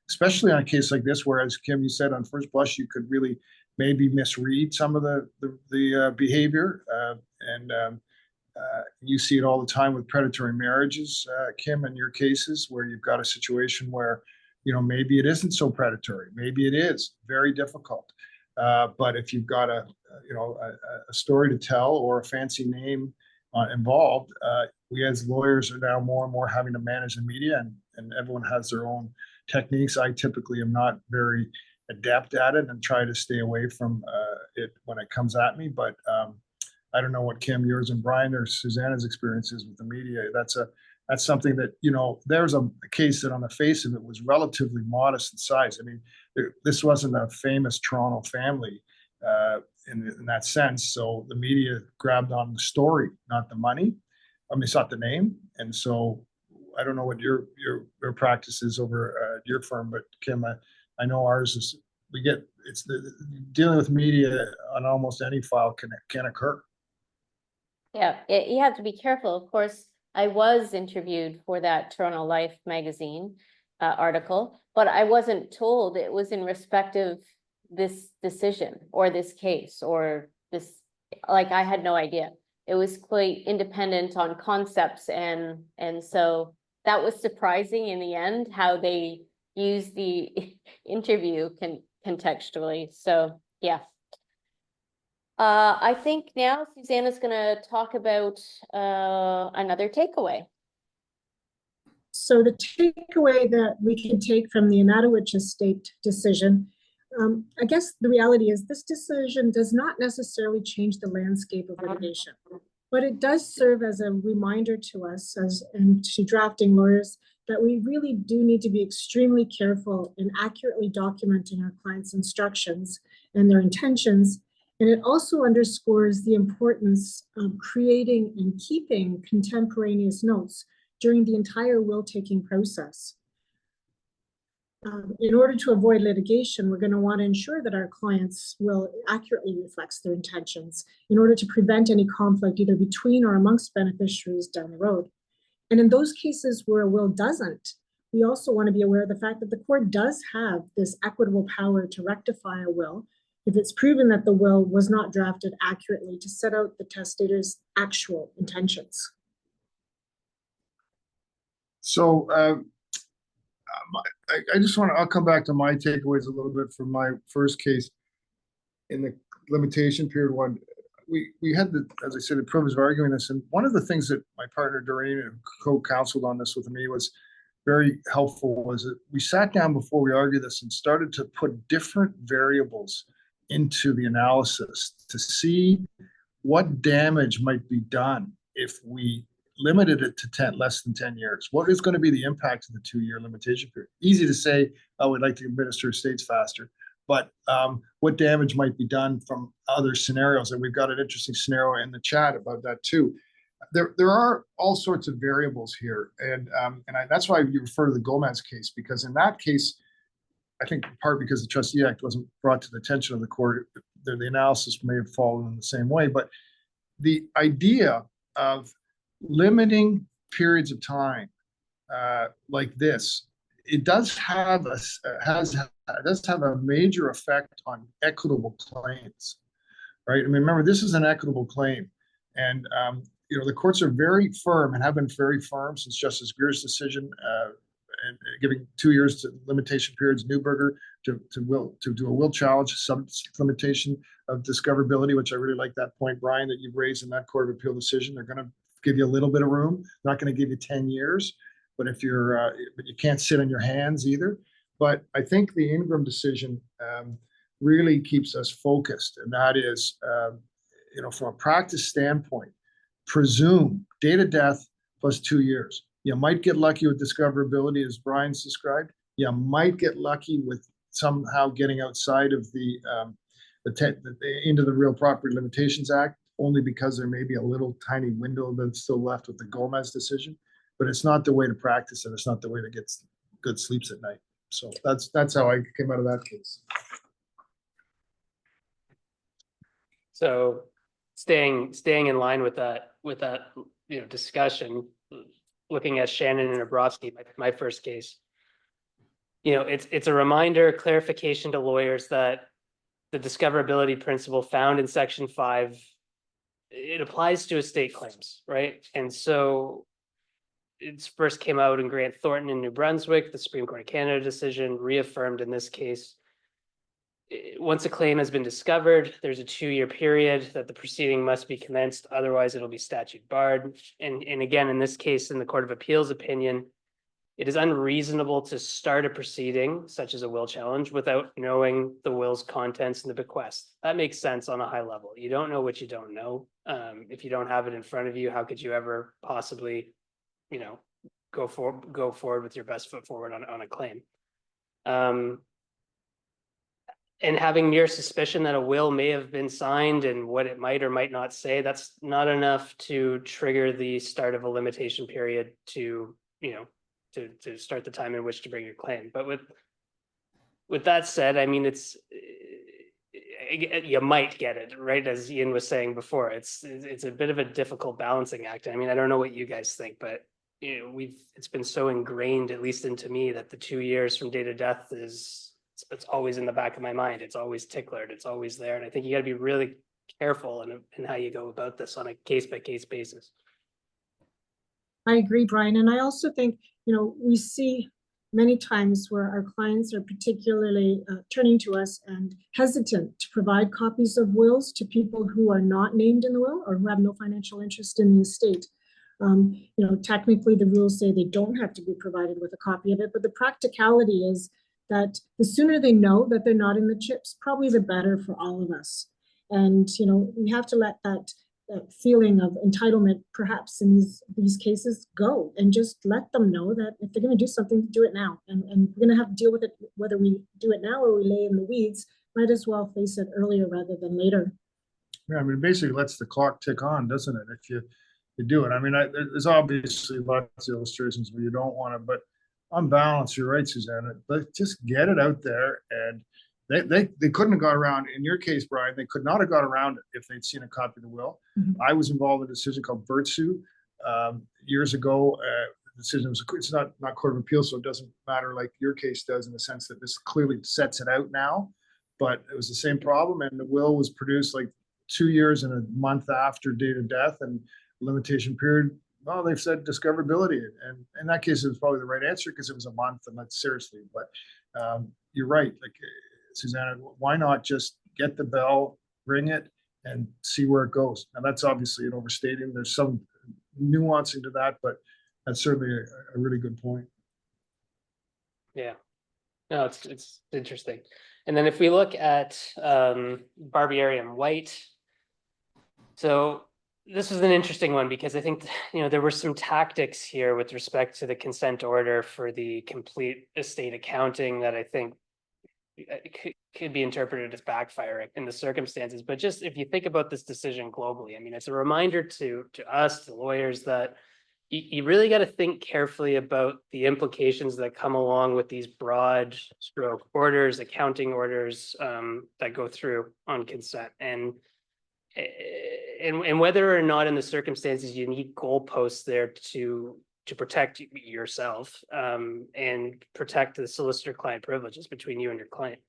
especially on a case like this, where, as Kim, you said, on first blush, you could really maybe misread some of the behavior, and you see it all the time with predatory marriages, Kim, in your cases, where you've got a situation where, you know, maybe it isn't so predatory, maybe it is very difficult, but if you've got a story to tell or a fancy name involved, we as lawyers are now more and more having to manage the media, and everyone has their own techniques. I typically am not very adept at it and try to stay away from it when it comes at me. But I don't know what, Kim, yours and Bryan or Suzana's experience is with the media. That's something that, you know, there's a case that on the face of it was relatively modest in size. I mean, this wasn't a famous Toronto family in that sense. So the media grabbed on the story, not the money. I mean, it's not the name. And so I don't know what your practice is over your firm, but Kim, I know ours is, dealing with media on almost any file can occur. Yeah, you have to be careful. Of course, I was interviewed for that Toronto Life magazine article, but I wasn't told it was in respect of this decision or this case or this, like, I had no idea. It was quite independent on concepts, and so that was surprising in the end how they use the interview contextually. So yeah. I think now Suzana's gonna talk about another takeaway. So the takeaway that we can take from the Anatowich estate decision, I guess the reality is this decision does not necessarily change the landscape of litigation, but it does serve as a reminder to us and to drafting lawyers that we really do need to be extremely careful in accurately documenting our clients' instructions and their intentions. And it also underscores the importance of creating and keeping contemporaneous notes during the entire will-taking process. In order to avoid litigation, we're going to want to ensure that our clients' will accurately reflects their intentions in order to prevent any conflict either between or amongst beneficiaries down the road. And in those cases where a will doesn't, we also want to be aware of the fact that the court does have this equitable power to rectify a will if it's proven that the will was not drafted accurately to set out the testator's actual intentions. So I just I'll come back to my takeaways a little bit from my first case. In the limitation period one, we had as I said, the privilege of arguing this. And one of the things that my partner Doreen, who co-counseled on this with me, was very helpful, was that we sat down before we argued this and started to put different variables into the analysis to see what damage might be done if we limited it to less than 10 years. What is going to be the impact of the 2-year limitation period? Easy to say, oh, we'd like to administer estates faster. but what damage might be done from other scenarios. And we've got an interesting scenario in the chat about that too. There are all sorts of variables here, and that's why you refer to the Gomez case, because in that case, I think in part because the Trustee Act wasn't brought to the attention of the court, the analysis may have fallen in the same way. But the idea of limiting periods of time like this, it does have a major effect on equitable claims, right? I mean, remember, this is an equitable claim, and the courts are very firm and have been very firm since Justice Greer's decision, and giving 2 years to limitation periods. Neuberger to do a will challenge, some limitation of discoverability, which I really like that point, Bryan, that you've raised in that Court of Appeal decision. They're going to give you a little bit of room, not going to give you 10 years, but if you're, but you can't sit on your hands either. But I think the Ingram decision really keeps us focused, and that is, from a practice standpoint, presume date of death plus 2 years. You might get lucky with discoverability, as Bryan's described. You might get lucky with somehow getting outside of into the Real Property Limitations Act, only because there may be a little tiny window that's still left with the Gomez decision. But it's not the way to practice, and it's not the way to get good sleeps at night. So that's how I came out of that case. So staying in line with that discussion, looking at Shannon and Abrofsky, my first case, it's a reminder, clarification to lawyers that the discoverability principle found in Section 5, it applies to estate claims, right? And so it first came out in Grant Thornton in New Brunswick, the Supreme Court of Canada decision, reaffirmed in this case. Once a claim has been discovered, there's a 2-year period that the proceeding must be commenced, otherwise it'll be statute barred. And again, in this case, in the Court of Appeals opinion, it is unreasonable to start a proceeding, such as a will challenge, without knowing the will's contents and the bequest. That makes sense on a high level. You don't know what you don't know. If you don't have it in front of you, how could you ever possibly, go forward with your best foot forward on a claim? And having mere suspicion that a will may have been signed and what it might or might not say, that's not enough to trigger the start of a limitation period to start the time in which to bring your claim. But with that said, I mean, you might get it, right? As Ian was saying before, it's a bit of a difficult balancing act. I mean, I don't know what you guys think, but it's been so ingrained, at least into me, that the 2 years from date of death it's always in the back of my mind. It's always ticklered. It's always there. And I think you got to be really careful in how you go about this on a case-by-case basis. I agree, Bryan. And I also think, we see many times where our clients are particularly turning to us and hesitant to provide copies of wills to people who are not named in the will or who have no financial interest in the estate. Technically the rules say they don't have to be provided with a copy of it, but the practicality is that the sooner they know that they're not in the chips, probably the better for all of us. And, we have to let that feeling of entitlement, perhaps in these cases, go, and just let them know that if they're going to do something, do it now. And we're going to have to deal with it, whether we do it now or we lay in the weeds. Might as well face it earlier rather than later. Yeah, I mean, basically lets the clock tick on, doesn't it? If you do it. I mean, there's obviously lots of illustrations where you don't want to, but on balance, you're right, Suzana. Let's just get it out there. And they couldn't have got around, in your case, Bryan, they could not have got around it if they'd seen a copy of the will. Mm-hmm. I was involved in a decision called Virtue years ago. The decision was, it's not Court of Appeal, so it doesn't matter like your case does, in the sense that this clearly sets it out now. But it was the same problem, and the will was produced like 2 years and a month after date of death, and limitation period. Well, they've said discoverability, and in that case, it was probably the right answer because it was a month, and that's seriously. But you're right, like Suzana, why not just get the bell, ring it, and see where it goes? Now that's obviously an overstating. There's some nuancing to that, but that's certainly a really good point. Yeah, no, it's interesting. And then if we look at Barbieri and White, so this was an interesting one because I think, there were some tactics here with respect to the consent order for the complete estate accounting that I think it could be interpreted as backfiring in the circumstances. But just if you think about this decision globally, I mean, it's a reminder to us, to lawyers, that you really got to think carefully about the implications that come along with these broad stroke orders, accounting orders that go through on consent, and whether or not in the circumstances you need goalposts there to protect yourself and protect the solicitor-client privileges between you and your client.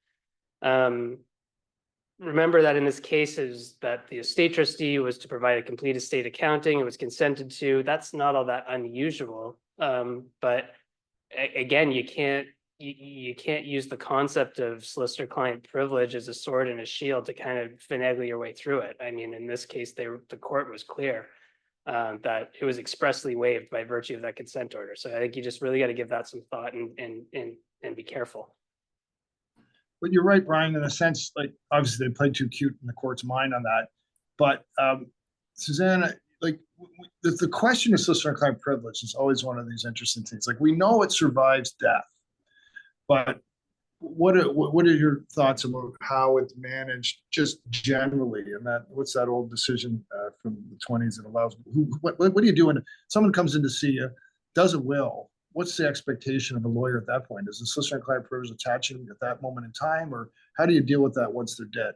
Remember that in this case is that the estate trustee was to provide a complete estate accounting. It was consented to. That's not all that unusual. But again, you can't use the concept of solicitor-client privilege as a sword and a shield to kind of finagle your way through it. I mean, in this case, the court was clear that it was expressly waived by virtue of that consent order. So I think you just really got to give that some thought and be careful. But you're right, Bryan, in a sense, like obviously they played too cute in the court's mind on that. But Suzana, like the question of solicitor-client privilege is always one of these interesting things. Like we know it survives death, but what are your thoughts about how it's managed just generally? And that what's that old decision from the 1920s that allows what do you do when someone comes in to see you, does a will? What's the expectation of a lawyer at that point? Is the solicitor-client privilege attaching at that moment in time, or how do you deal with that once they're dead?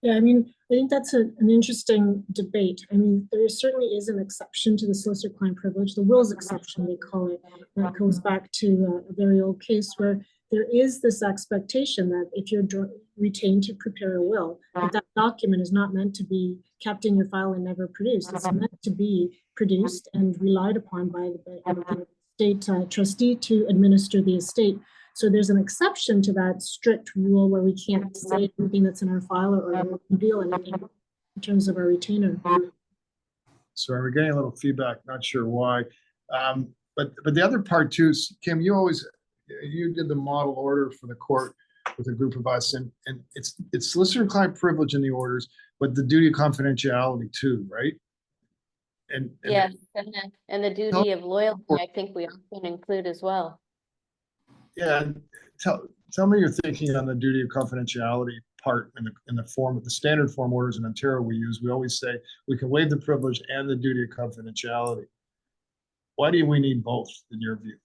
Yeah, I mean, I think that's an interesting debate. I mean, there certainly is an exception to the solicitor-client privilege, the wills exception, they call it. That goes back to a very old case where there is this expectation that if you're retained to prepare a will, that document is not meant to be kept in your file and never produced. It's meant to be produced and relied upon by the state trustee to administer the estate. So there's an exception to that strict rule where we can't say anything that's in our file or reveal anything in terms of our retainer. Sorry, we're getting a little feedback, not sure why. But the other part too, Kim, you did the model order for the court with a group of us, and it's solicitor-client privilege in the orders, but the duty of confidentiality too, right? And yes, and the duty of loyalty, I think we often include as well. Yeah, tell me your thinking on the duty of confidentiality part in the form of the standard form orders in Ontario we use. We always say we can waive the privilege and the duty of confidentiality. Why do we need both in your view?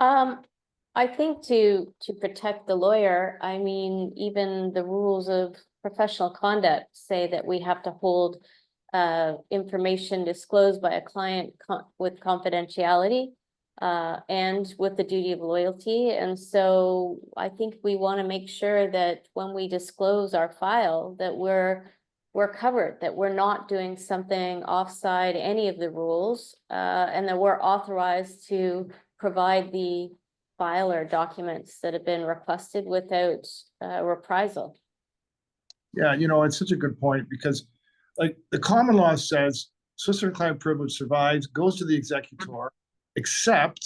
I think to protect the lawyer, I mean, even the rules of professional conduct say that we have to hold information disclosed by a client with confidentiality and with the duty of loyalty. And so I think we want to make sure that when we disclose our file that we're covered, that we're not doing something offside any of the rules, and that we're authorized to provide the file or documents that have been requested without reprisal. Yeah, it's such a good point because like the common law says solicitor-client privilege survives, goes to the executor, except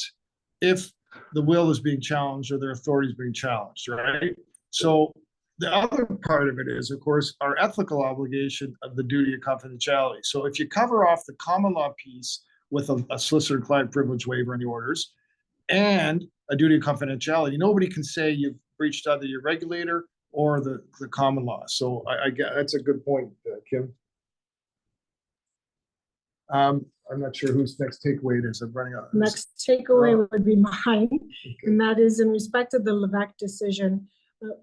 if the will is being challenged or their authority is being challenged, right? So the other part of it is, of course, our ethical obligation of the duty of confidentiality. So if you cover off the common law piece with a solicitor-client privilege waiver in the orders and a duty of confidentiality, nobody can say you've breached either your regulator or the common law. So I get that's a good point, Kim. I'm not sure whose next takeaway it is. I'm running out. Next takeaway would be mine, and that is in respect of the Levesque decision.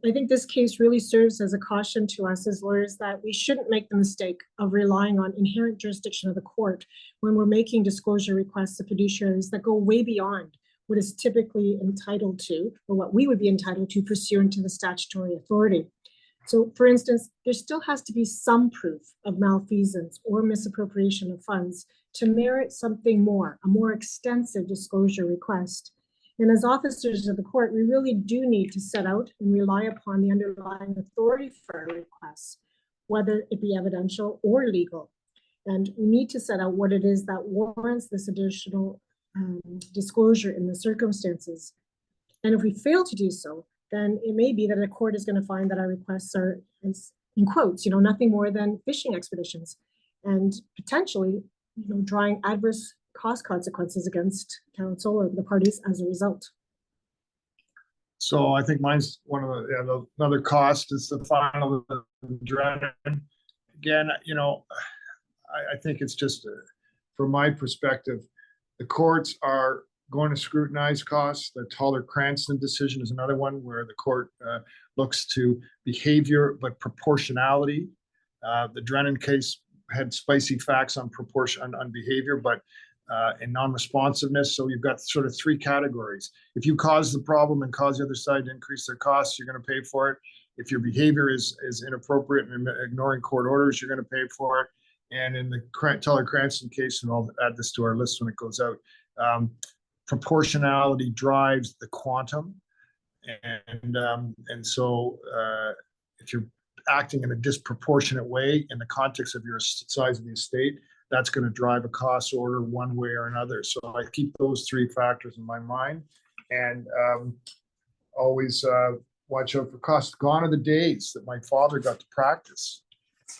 I think this case really serves as a caution to us as lawyers that we shouldn't make the mistake of relying on inherent jurisdiction of the court when we're making disclosure requests to fiduciaries that go way beyond what is typically entitled to, or what we would be entitled to pursuant to the statutory authority. So, for instance, there still has to be some proof of malfeasance or misappropriation of funds to merit something more, a more extensive disclosure request. And as officers of the court, we really do need to set out and rely upon the underlying authority for our requests, whether it be evidential or legal. And we need to set out what it is that warrants this additional disclosure in the circumstances. And if we fail to do so, then it may be that a court is going to find that our requests are, in quotes, nothing more than fishing expeditions, and potentially, drawing adverse cost consequences against counsel or the parties as a result. So I think mine's one of another cost is the final drenning. Again, you know, I think it's just, from my perspective, the courts are going to scrutinize costs. The Toller-Cranston decision is another one where the court looks to behavior, but proportionality. The Drennan case had spicy facts on proportion, on behavior, but and non-responsiveness. So you've got sort of three categories. If you cause the problem and cause the other side to increase their costs, you're going to pay for it. If your behavior is inappropriate and ignoring court orders, you're going to pay for it. And in the Toller-Cranston case, and I'll add this to our list when it goes out, proportionality drives the quantum. And so if you're acting in a disproportionate way in the context of your size of the estate, that's going to drive a cost order one way or another. So I keep those three factors in my mind, and always watch out for costs. Gone are the days that my father got to practice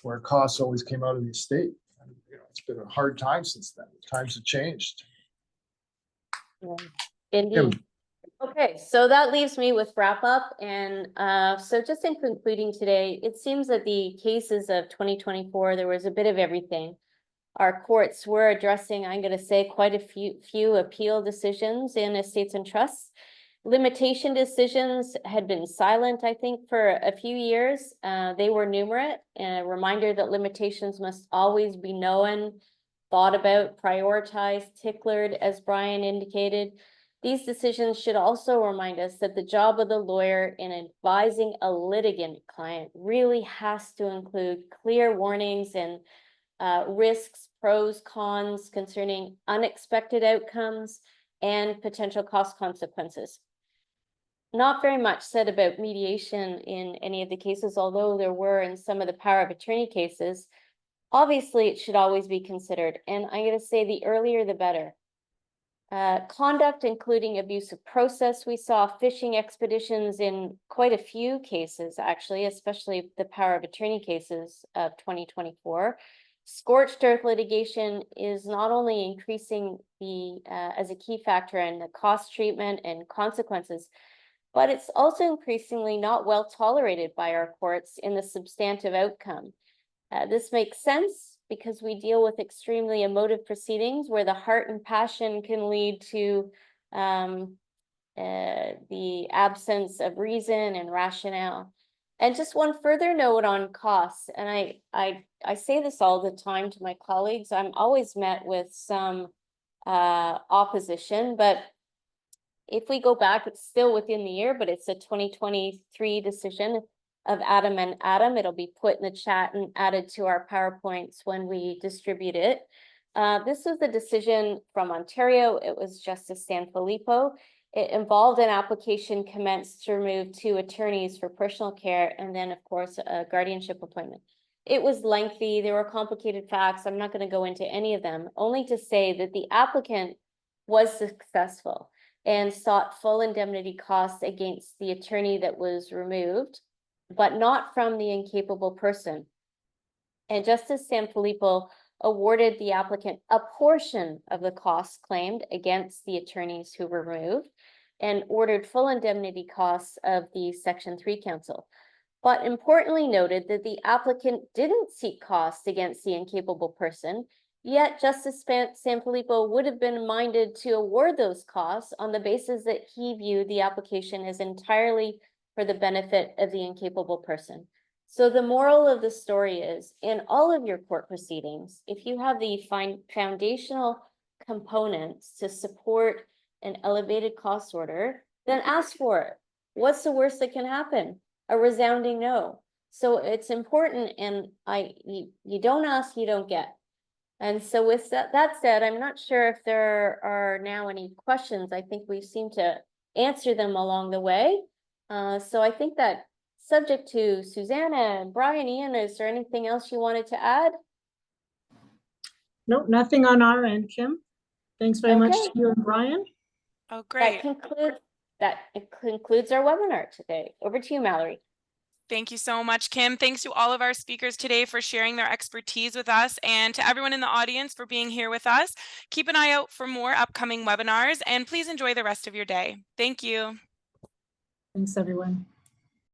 where costs always came out of the estate. And, you know, it's been a hard time since then. Times have changed. Yeah, indeed. Okay, so that leaves me with wrap up. And so just in concluding today, it seems that the cases of 2024, there was a bit of everything. Our courts were addressing, I'm going to say, quite a few appeal decisions in estates and trusts. Limitation decisions had been silent, I think, for a few years. They were numerate. A reminder that limitations must always be known, thought about, prioritized, ticklered, as Bryan indicated. These decisions should also remind us that the job of the lawyer in advising a litigant client really has to include clear warnings and risks, pros, cons concerning unexpected outcomes and potential cost consequences. Not very much said about mediation in any of the cases, although there were in some of the power of attorney cases. Obviously, it should always be considered, and I'm going to say the earlier the better. Conduct, including abuse of process. We saw fishing expeditions in quite a few cases, actually, especially the power of attorney cases of 2024. Scorched earth litigation is not only increasing as a key factor in the cost treatment and consequences, but it's also increasingly not well tolerated by our courts in the substantive outcome. This makes sense because we deal with extremely emotive proceedings where the heart and passion can lead to the absence of reason and rationale. And just one further note on costs, and I say this all the time to my colleagues, I'm always met with some opposition, but if we go back, it's still within the year, but it's a 2023 decision of Adam and Adam. It'll be put in the chat and added to our PowerPoints when we distribute it. This was the decision from Ontario. It was Justice Sanfilippo. It involved an application commenced to remove 2 attorneys for personal care and then, of course, a guardianship appointment. It was lengthy. There were complicated facts. I'm not going to go into any of them, only to say that the applicant was successful and sought full indemnity costs against the attorney that was removed, but not from the incapable person. And Justice Sanfilippo awarded the applicant a portion of the costs claimed against the attorneys who were removed and ordered full indemnity costs of the Section 3 Council. But importantly noted that the applicant didn't seek costs against the incapable person, yet Justice Sanfilippo would have been minded to award those costs on the basis that he viewed the application as entirely for the benefit of the incapable person. So the moral of the story is, in all of your court proceedings, if you have the foundational components to support an elevated cost order, then ask for it. What's the worst that can happen? A resounding no. So it's important, and you don't ask, you don't get. And so with that said, I'm not sure if there are now any questions. I think we seem to answer them along the way. So I think that subject to Suzana and Bryan, Ian, is there anything else you wanted to add? No, nothing on our end, Kim. Thanks very much to you and Bryan. Oh, great. That concludes our webinar today. Over to you, Mallory. Thank you so much, Kim. Thanks to all of our speakers today for sharing their expertise with us, and to everyone in the audience for being here with us. Keep an eye out for more upcoming webinars, and please enjoy the rest of your day. Thank you. Thanks, everyone.